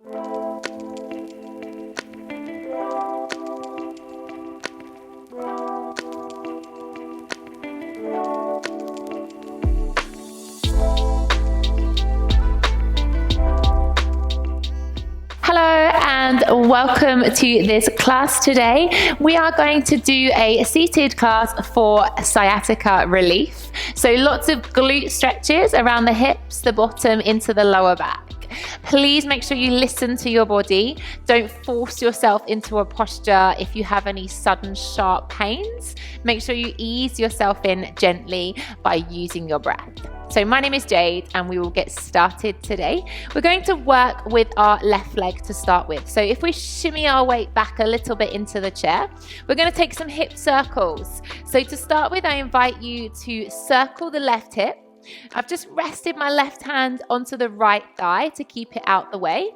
And welcome to this class today. We are going to do a seated class for sciatica relief. So lots of glute stretches around the hips, the bottom into the lower back. Please make sure you listen to your body. Don't force yourself into a posture if you have any sudden sharp pains. Make sure you ease yourself in gently by using your breath. So my name is Jade and we will get started today. We're going to work with our left leg to start with. So if we shimmy our weight back a little bit into the chair, we're going to take some hip circles. So to start with, I invite you to circle the left hip. I've just rested my left hand onto the right thigh to keep it out the way.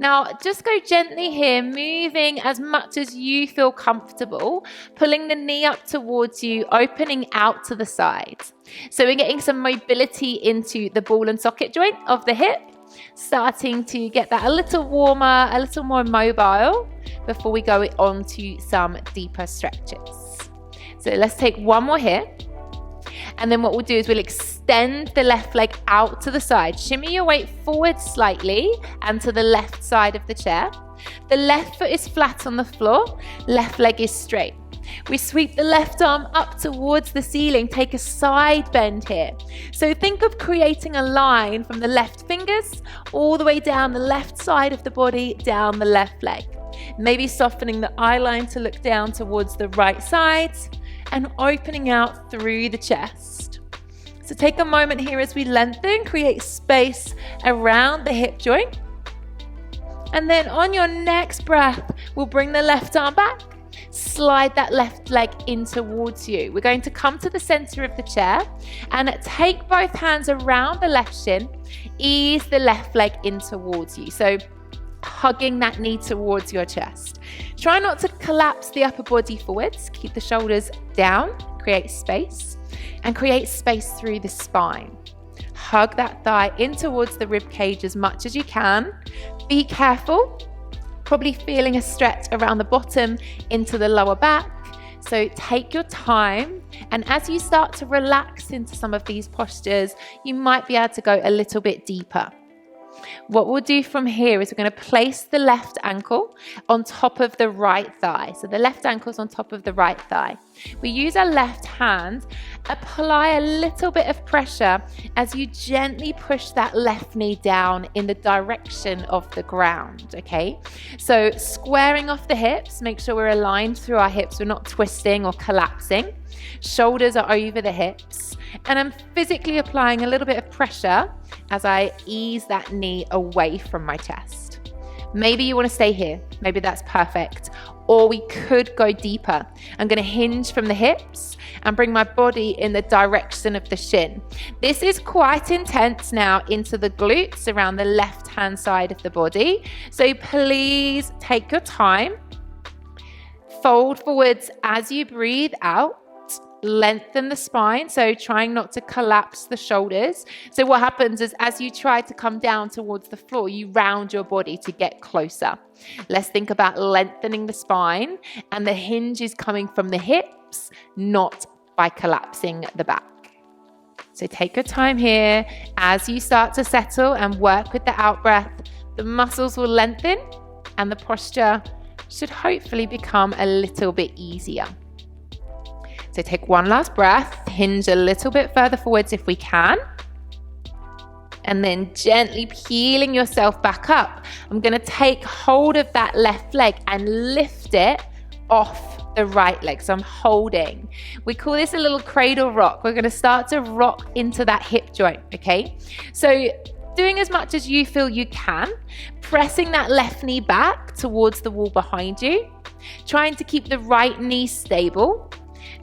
Now, just go gently here, moving as much as you feel comfortable, pulling the knee up towards you, opening out to the side. So we're getting some mobility into the ball and socket joint of the hip, starting to get that a little warmer, a little more mobile before we go on to some deeper stretches. So let's take one more here. And then what we'll do is we'll extend the left leg out to the side. Shimmy your weight forward slightly and to the left side of the chair. The left foot is flat on the floor, left leg is straight. We sweep the left arm up towards the ceiling, take a side bend here. So think of creating a line from the left fingers all the way down the left side of the body, down the left leg. Maybe softening the eye line to look down towards the right side and opening out through the chest. So take a moment here as we lengthen, create space around the hip joint. And then on your next breath, we'll bring the left arm back, slide that left leg in towards you. We're going to come to the center of the chair and take both hands around the left shin, ease the left leg in towards you. So hugging that knee towards your chest. Try not to collapse the upper body forwards. Keep the shoulders down, create space, and create space through the spine. Hug that thigh in towards the rib cage as much as you can. Be careful, probably feeling a stretch around the bottom into the lower back. So take your time, and as you start to relax into some of these postures, you might be able to go a little bit deeper. What we'll do from here is we're going to place the left ankle on top of the right thigh. So the left ankle is on top of the right thigh. We use our left hand, apply a little bit of pressure as you gently push that left knee down in the direction of the ground, okay? So squaring off the hips, make sure we're aligned through our hips, we're not twisting or collapsing. Shoulders are over the hips. And I'm physically applying a little bit of pressure as I ease that knee away from my chest. Maybe you want to stay here. Maybe that's perfect. Or we could go deeper. I'm going to hinge from the hips and bring my body in the direction of the shin. This is quite intense now into the glutes around the left-hand side of the body. So please take your time. Fold forwards as you breathe out. Lengthen the spine, so trying not to collapse the shoulders. So what happens is as you try to come down towards the floor, you round your body to get closer. Let's think about lengthening the spine, and the hinge is coming from the hips, not by collapsing the back. So take your time here. As you start to settle and work with the out breath, the muscles will lengthen and the posture should hopefully become a little bit easier. So take one last breath, hinge a little bit further forwards if we can. And then gently peeling yourself back up. I'm going to take hold of that left leg and lift it off the right leg. So I'm holding. We call this a little cradle rock. We're going to start to rock into that hip joint, okay? So doing as much as you feel you can, pressing that left knee back towards the wall behind you, trying to keep the right knee stable,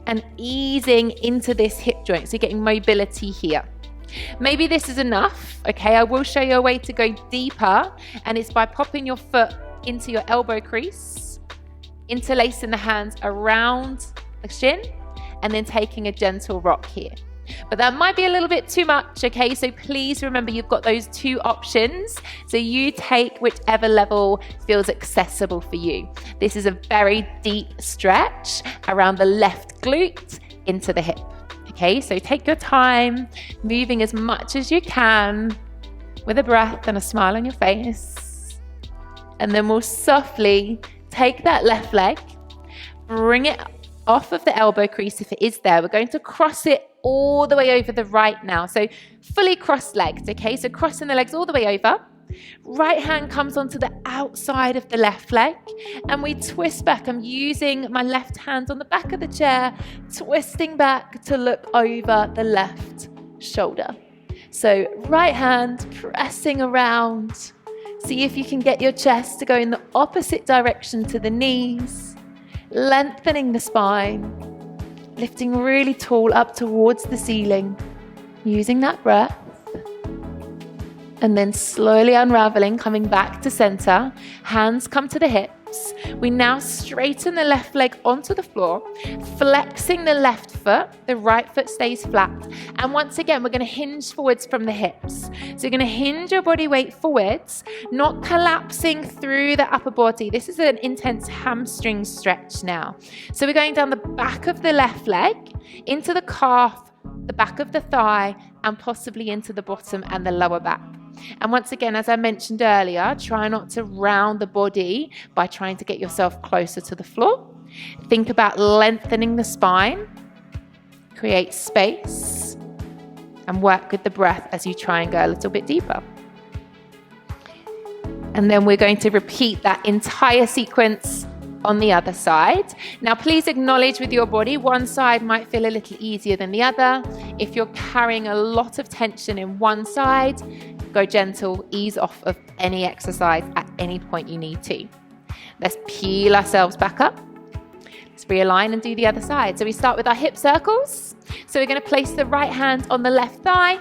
and easing into this hip joint, so you're getting mobility here. Maybe this is enough, okay? I will show you a way to go deeper, and it's by popping your foot into your elbow crease, interlacing the hands around the shin, and then taking a gentle rock here. But that might be a little bit too much, okay? So please remember you've got those two options. So you take whichever level feels accessible for you. This is a very deep stretch around the left glute into the hip. Okay, so take your time, moving as much as you can with a breath and a smile on your face. And then we'll softly take that left leg, bring it off of the elbow crease if it is there. We're going to cross it all the way over the right now. So fully cross-legged, okay? So crossing the legs all the way over. Right hand comes onto the outside of the left leg and we twist back. I'm using my left hand on the back of the chair, twisting back to look over the left shoulder. So right hand pressing around. See if you can get your chest to go in the opposite direction to the knees, lengthening the spine, lifting really tall up towards the ceiling, using that breath. And then slowly unraveling, coming back to center. Hands come to the hips. We now straighten the left leg onto the floor, flexing the left foot. The right foot stays flat. And once again, we're going to hinge forwards from the hips. So you're going to hinge your body weight forwards, not collapsing through the upper body. This is an intense hamstring stretch now. So we're going down the back of the left leg, into the calf, the back of the thigh, and possibly into the bottom and the lower back. And once again, as I mentioned earlier, try not to round the body by trying to get yourself closer to the floor. Think about lengthening the spine, create space, and work with the breath as you try and go a little bit deeper. And then we're going to repeat that entire sequence on the other side. Now, please acknowledge with your body, one side might feel a little easier than the other. If you're carrying a lot of tension in one side, go gentle, ease off of any exercise at any point you need to. Let's peel ourselves back up. Let's realign and do the other side. So we start with our hip circles. So we're going to place the right hand on the left thigh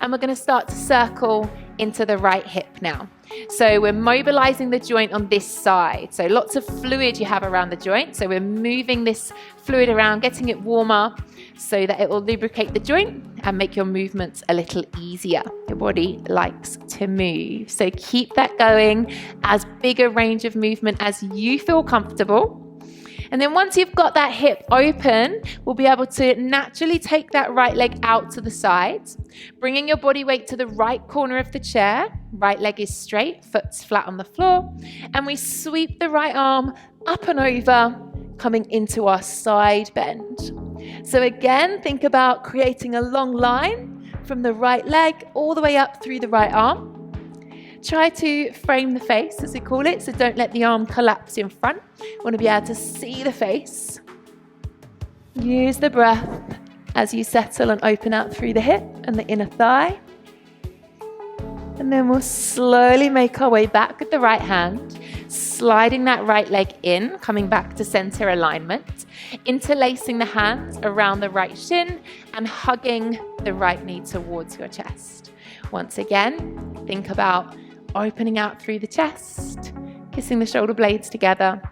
and we're going to start to circle into the right hip now. So we're mobilizing the joint on this side. So lots of fluid you have around the joint. So we're moving this fluid around, getting it warmer so that it will lubricate the joint and make your movements a little easier. Your body likes to move. So keep that going, as big a range of movement as you feel comfortable. And then once you've got that hip open, we'll be able to naturally take that right leg out to the side, bringing your body weight to the right corner of the chair. Right leg is straight, foot's flat on the floor. And we sweep the right arm up and over, coming into our side bend. So again, think about creating a long line from the right leg all the way up through the right arm. Try to frame the face, as we call it, so don't let the arm collapse in front. You want to be able to see the face. Use the breath as you settle and open out through the hip and the inner thigh. And then we'll slowly make our way back with the right hand, sliding that right leg in, coming back to center alignment, interlacing the hands around the right shin and hugging the right knee towards your chest. Once again, think about opening out through the chest, kissing the shoulder blades together,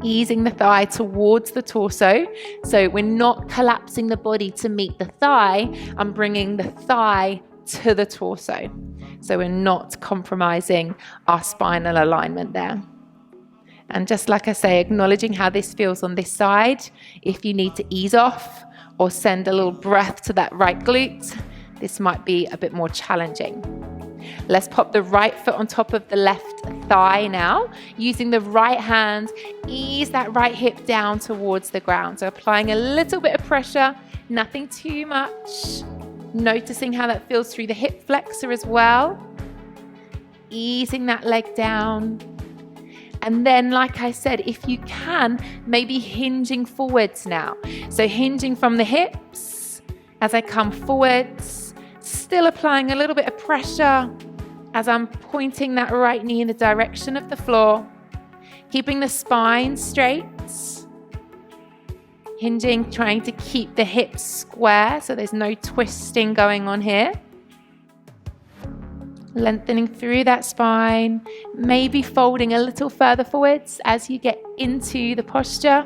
easing the thigh towards the torso. So we're not collapsing the body to meet the thigh. I'm bringing the thigh to the torso. So we're not compromising our spinal alignment there. And just like I say, acknowledging how this feels on this side. If you need to ease off or send a little breath to that right glute, this might be a bit more challenging. Let's pop the right foot on top of the left thigh now. Using the right hand, ease that right hip down towards the ground. So applying a little bit of pressure, nothing too much. Noticing how that feels through the hip flexor as well. Easing that leg down. And then, like I said, if you can, maybe hinging forwards now. So hinging from the hips as I come forwards. Still applying a little bit of pressure as I'm pointing that right knee in the direction of the floor. Keeping the spine straight. Hinging, trying to keep the hips square so there's no twisting going on here. Lengthening through that spine. Maybe folding a little further forwards as you get into the posture.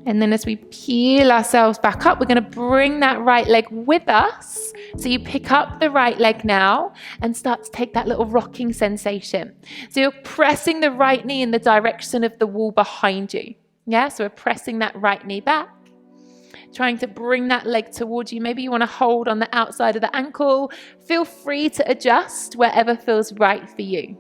And then as we peel ourselves back up, we're going to bring that right leg with us. So you pick up the right leg now and start to take that little rocking sensation. So you're pressing the right knee in the direction of the wall behind you. Yeah, so we're pressing that right knee back, trying to bring that leg towards you. Maybe you want to hold on the outside of the ankle. Feel free to adjust wherever feels right for you.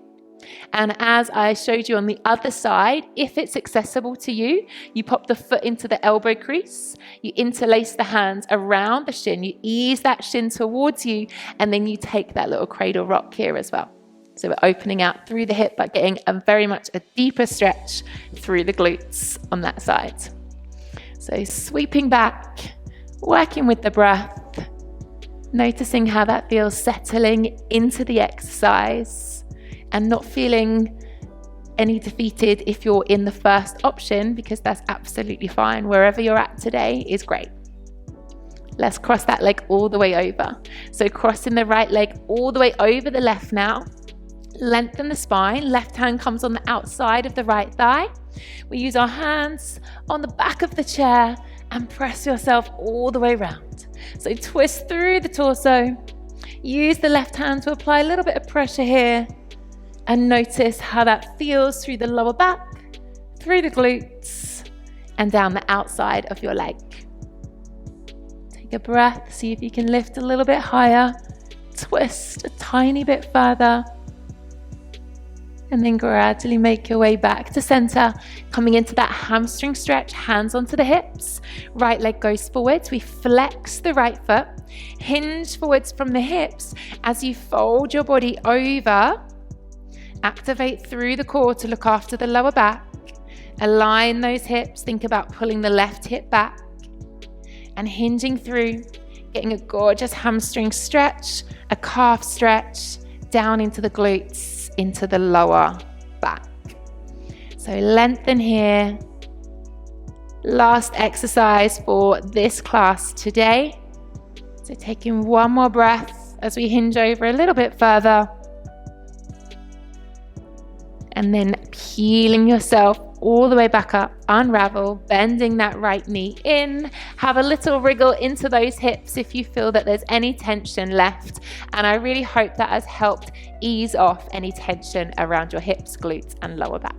And as I showed you on the other side, if it's accessible to you, you pop the foot into the elbow crease, you interlace the hands around the shin, you ease that shin towards you, and then you take that little cradle rock here as well. So we're opening out through the hip, but getting very much a deeper stretch through the glutes on that side. So sweeping back, working with the breath, noticing how that feels settling into the exercise, and not feeling any defeated if you're in the first option, because that's absolutely fine. Wherever you're at today is great. Let's cross that leg all the way over. So crossing the right leg all the way over the left now. Lengthen the spine. Left hand comes on the outside of the right thigh. We use our hands on the back of the chair and press yourself all the way around. So twist through the torso. Use the left hand to apply a little bit of pressure here. And notice how that feels through the lower back, through the glutes, and down the outside of your leg. Take a breath, see if you can lift a little bit higher, twist a tiny bit further, and then gradually make your way back to center, coming into that hamstring stretch, hands onto the hips, right leg goes forwards, we flex the right foot, hinge forwards from the hips as you fold your body over. Activate through the core to look after the lower back. Align those hips. Think about pulling the left hip back and hinging through, getting a gorgeous hamstring stretch, a calf stretch, down into the glutes, into the lower back. So lengthen here. Last exercise for this class today. So taking one more breath as we hinge over a little bit further. And then peeling yourself all the way back up, unravel, bending that right knee in, have a little wriggle into those hips if you feel that there's any tension left. And I really hope that has helped ease off any tension around your hips, glutes, and lower back.